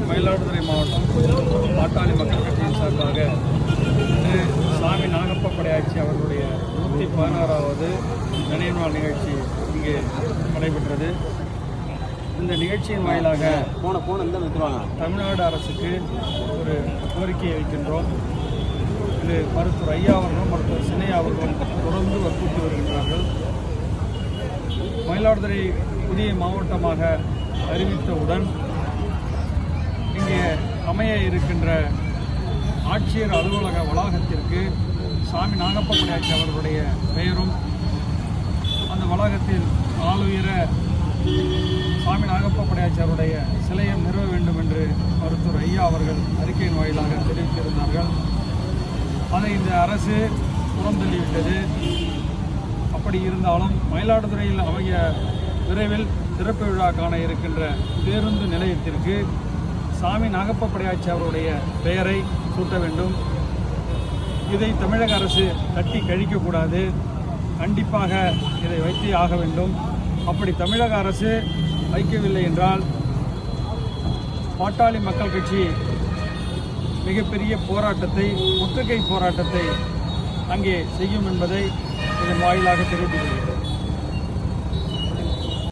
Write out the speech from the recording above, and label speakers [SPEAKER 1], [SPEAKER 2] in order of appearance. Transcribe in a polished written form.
[SPEAKER 1] மயிலாடுதுறை மாவட்டம் பாட்டாளி மக்கள் கட்சியின் சார்பாக இன்று சாமி நாகப்ப படையாச்சி அவர்களுடைய 116வது நினைவு நாள் நிகழ்ச்சி இங்கே நடைபெற்றது. இந்த நிகழ்ச்சியின் வாயிலாக தமிழ்நாடு அரசுக்கு ஒரு கோரிக்கையை வைக்கின்றோம். இது மருத்துவர் ஐயா அவர்களும் மருத்துவர் சின்னையா அவர்களும் தொடர்ந்து வற்புறுத்தி வருகின்றார்கள். மயிலாடுதுறை புதிய மாவட்டமாக அறிவித்தவுடன் இங்கே அமைய இருக்கின்ற ஆட்சியர் அலுவலக வளாகத்திற்கு சாமி நாகப்ப படையாச்சி அவர்களுடைய பெயரும் அந்த வளாகத்தில் ஆளுயர சாமி நாகப்ப படையாச்சி அவருடைய சிலையும் நிறுவ வேண்டும் என்று மருத்துவர் ஐயா அவர்கள் அறிக்கையின் வாயிலாக தெரிவித்திருந்தார்கள். அதை இந்த அரசு புறந்தள்ளிவிட்டது. அப்படி இருந்தாலும் மயிலாடுதுறையில் அமைய விரைவில் திறப்பு விழா காண இருக்கின்ற பேருந்து நிலையத்திற்கு சாமி நாகப்ப படையாச்சி அவருடைய பெயரை சூட்ட வேண்டும். இதை தமிழக அரசு தட்டி கழிக்கக்கூடாது. கண்டிப்பாக இதை வைத்தே ஆக வேண்டும். அப்படி தமிழக அரசு வைக்கவில்லை என்றால் பாட்டாளி மக்கள் கட்சி மிகப்பெரிய போராட்டத்தை, முற்றுகை போராட்டத்தை அங்கே செய்யும் என்பதை இதன் வாயிலாக தெரிவித்துக் கொள்கிறேன்.